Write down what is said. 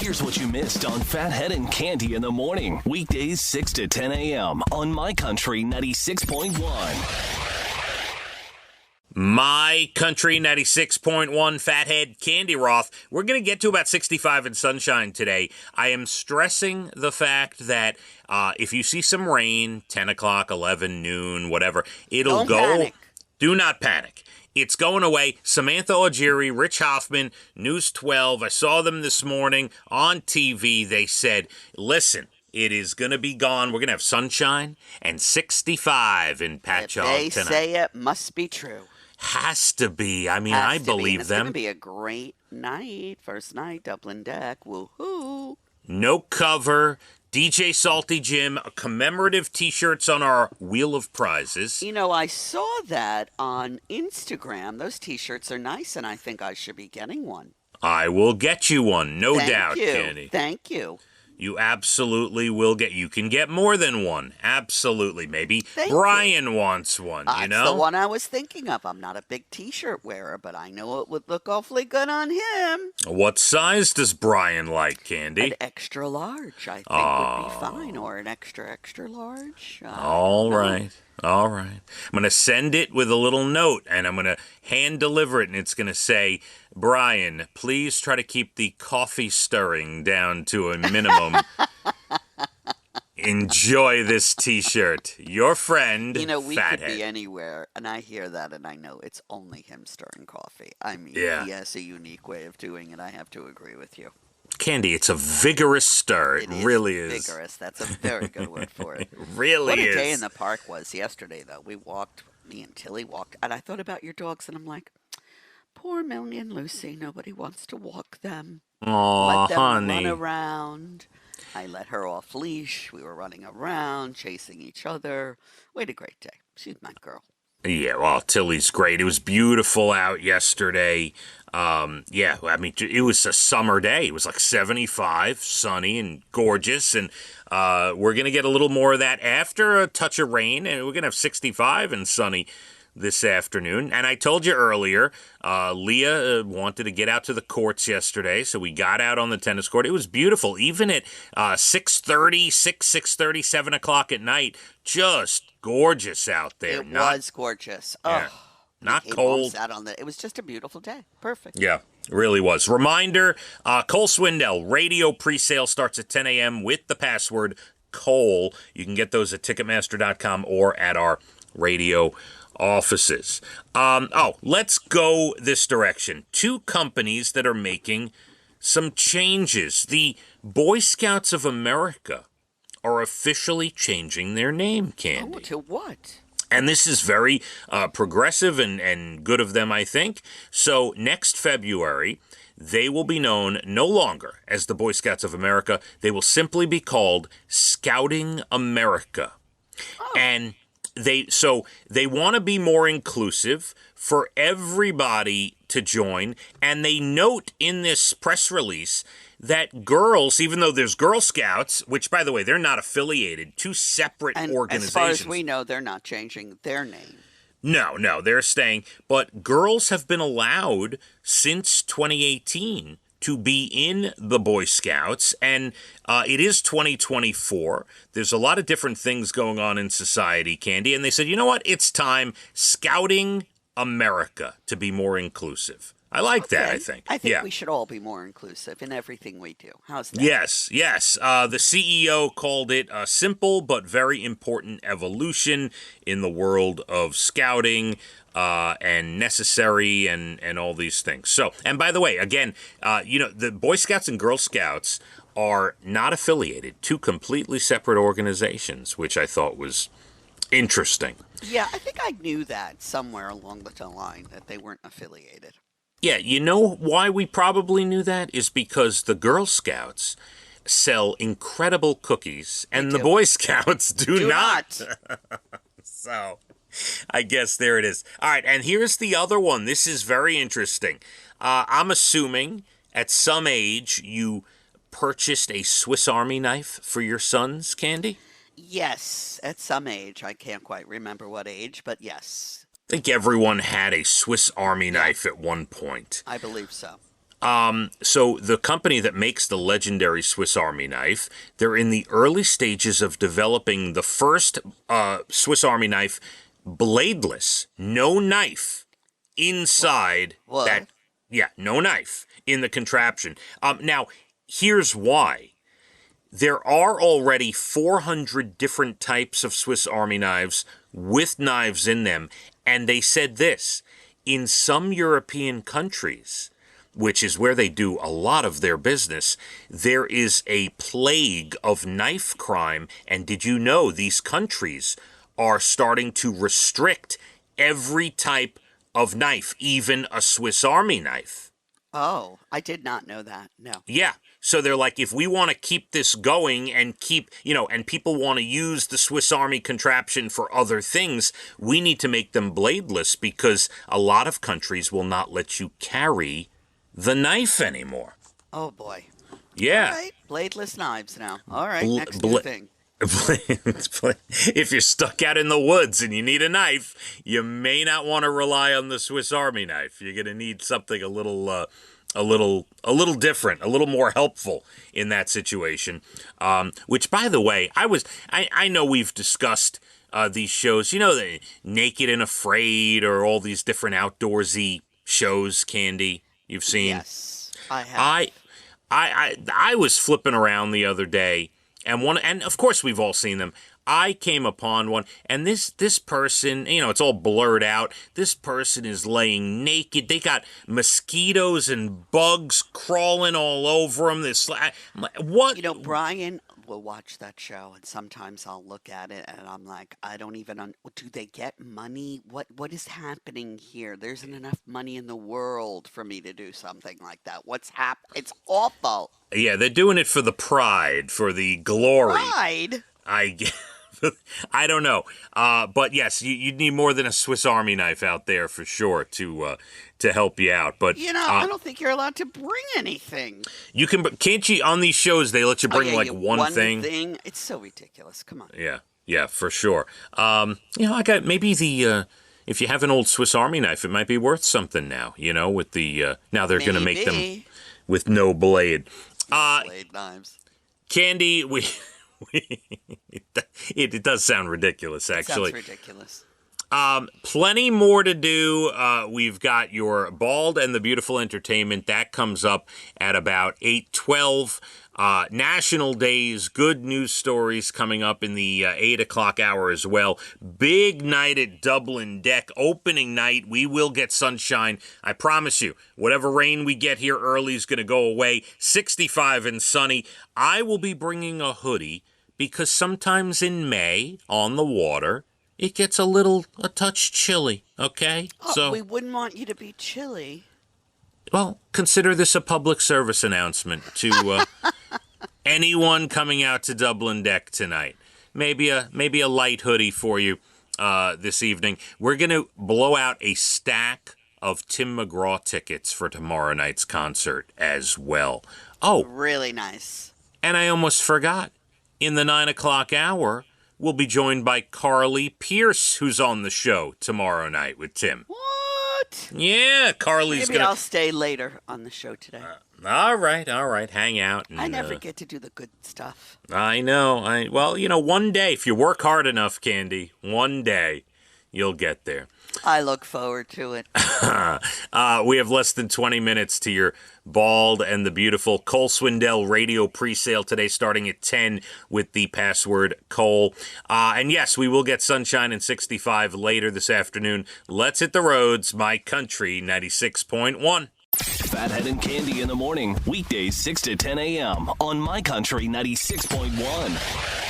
Here's what you missed on Phathead and Cande in the morning. Weekdays 6 to 10 a.m. on My Country 96.1. My Country 96.1 Phathead Cande Roth. We're going to get to about 65 and sunshine today. I am stressing the fact that if you see some rain, 10 o'clock, 11, noon, whatever, it'll Don't go. panic. Do not panic. It's going away. Samantha Augeri, Rich Hoffman, News 12. I saw them this morning on TV. They said, listen, it is going to be gone. We're going to have sunshine and 65 in Patchogue tonight. If they say it, must be true. Has to be. I mean, I believe them. It's going to be a great night. First night, Dublin Deck. Woohoo. No cover. DJ Salty Jim, commemorative T-shirts on our Wheel of Prizes. You know, I saw that on Instagram. Those T-shirts are nice, and I think I should be getting one. I will get you one, no doubt, Thank you. Cande. Thank you. You absolutely will get. You can get more than one. Absolutely. Maybe Brian wants one, you know? That's the one I was thinking of. I'm not a big T-shirt wearer, but I know it would look awfully good on him. What size does Brian like, Cande? An extra large, I think, would be fine. Or an extra, extra large. All right. All right. I'm going to send it with a little note, and I'm going to hand deliver it, and it's going to say, Brian, please try to keep the coffee stirring down to a minimum. Enjoy this T-shirt. Your friend, You know, we Phathead. could be anywhere, and I hear that, and I know it's only him stirring coffee. I mean, Yeah. he has a unique way of doing it. I have to agree with you. Cande, it's a vigorous stir. It really is. Vigorous. That's a very good word for it. It really What is. a day in the park was yesterday, though. Me and Tilly walked, and I thought about your dogs, and I'm like, poor Millie and Lucy. Nobody wants to walk them. Aw, Let them honey. run around. I let her off leash. We were running around, chasing each other. We had a great day. She's my girl. Yeah, well, Tilly's great. It was beautiful out yesterday. Yeah, I mean, it was a summer day. It was like 75, sunny and gorgeous. And we're going to get a little more of that after a touch of rain. And we're going to have 65 and sunny this afternoon. And I told you earlier, Leah wanted to get out to the courts yesterday, so we got out on the tennis court. It was beautiful. Even at 6:30, 7 o'clock at night, just gorgeous out there. It was gorgeous. Yeah. Oh, Not we came cold. home, sat on it was just a beautiful day. Perfect. Yeah, it really was. Reminder, Cole Swindell, radio pre-sale starts at 10 a.m. with the password Cole. You can get those at Ticketmaster.com or at our radio offices. Let's go this direction. Two companies that are making some changes. The Boy Scouts of America are officially changing their name, Cande. Oh, to what? And this is very progressive and good of them, I think. So next February, they will be known no longer as the Boy Scouts of America. They will simply be called Scouting America. Oh. And they want to be more inclusive for everybody to join. And they note in this press release that girls, even though there's Girl Scouts, which, by the way, they're not affiliated, two separate organizations. As far as we know, they're not changing their name. No, they're staying. But girls have been allowed since 2018 to be in the Boy Scouts, and it is 2024. There's a lot of different things going on in society, Cande, and they said, you know what? It's time, Scouting America, to be more inclusive. I like that, I think. I think we should all be more inclusive in everything we do. How's that? Yes. The CEO called it a simple but very important evolution in the world of scouting and necessary and all these things. So, and by the way, again, the Boy Scouts and Girl Scouts are not affiliated, two completely separate organizations, which I thought was interesting. Yeah, I think I knew that somewhere along the line that they weren't affiliated. Yeah, you know why we probably knew that? Is because the Girl Scouts sell incredible cookies, and the Boy Scouts do not. So, I guess there it is. All right, and here's the other one. This is very interesting. I'm assuming at some age you purchased a Swiss Army knife for your sons, Cande? Yes, at some age. I can't quite remember what age, but yes. I think everyone had a Swiss Army knife at one point. I believe so. So the company that makes the legendary Swiss Army knife, they're in the early stages of developing the first Swiss Army knife bladeless, no knife inside What? that. Yeah, no knife in the contraption. Now, here's why. There are already 400 different types of Swiss Army knives with knives in them, and they said this, in some European countries, which is where they do a lot of their business, there is a plague of knife crime, and did you know these countries are starting to restrict every type of knife, even a Swiss Army knife? Oh, I did not know that. No. Yeah. So they're like, if we want to keep this going and keep, and people want to use the Swiss Army contraption for other things, we need to make them bladeless because a lot of countries will not let you carry the knife anymore. Oh, boy. Yeah. All right. Bladeless knives now. All right. Next new thing. If you're stuck out in the woods and you need a knife, you may not want to rely on the Swiss Army knife. You're going to need something a little different, a little more helpful in that situation. Which, by the way, I know we've discussed these shows, the Naked and Afraid or all these different outdoorsy shows, Cande, you've seen. Yes, I have. I was flipping around the other day, and of course we've all seen them. I came upon one, and this person, it's all blurred out. This person is laying naked. They got mosquitoes and bugs crawling all over them. What? Brian will watch that show, and sometimes I'll look at it, and I'm like, I don't even. Do they get money? What is happening here? There isn't enough money in the world for me to do something like that. What's happening? It's awful. Yeah, they're doing it for the pride, for the glory. Pride? I don't know, but yes, you'd need more than a Swiss Army knife out there for sure to help you out. But I don't think you're allowed to bring anything. You can't you on these shows? They let you bring one thing. It's so ridiculous. Come on. Yeah, for sure. I got maybe if you have an old Swiss Army knife, it might be worth something now. With the now they're going to make them with no blade. Blade knives. Cande, it does sound ridiculous, actually. It sounds ridiculous. Plenty more to do. We've got your Bald and the Beautiful Entertainment. That comes up at about 8:12. National Days, good news stories coming up in the 8 o'clock hour as well. Big night at Dublin Deck, opening night. We will get sunshine. I promise you, whatever rain we get here early is going to go away. 65 and sunny. I will be bringing a hoodie because sometimes in May on the water, it gets a touch chilly, okay? So we wouldn't want you to be chilly. Well, consider this a public service announcement to anyone coming out to Dublin Deck tonight. Maybe a light hoodie for you this evening. We're going to blow out a stack of Tim McGraw tickets for tomorrow night's concert as well. Oh, really nice. And I almost forgot. In the 9 o'clock hour, we'll be joined by Carly Pierce, who's on the show tomorrow night with Tim. What? Yeah, Carly's Maybe I'll stay later on the show today. All right. Hang out. And, I never get to do the good stuff. I know. One day, if you work hard enough, Cande, one day you'll get there. I look forward to it. We have less than 20 minutes to your Bald and the Beautiful Cole Swindell radio pre-sale today, starting at 10 with the password Cole. And yes, we will get sunshine and 65 later this afternoon. Let's hit the roads. My Country 96.1. Phathead and Cande in the morning, weekdays 6 to 10 a.m. on My Country 96.1.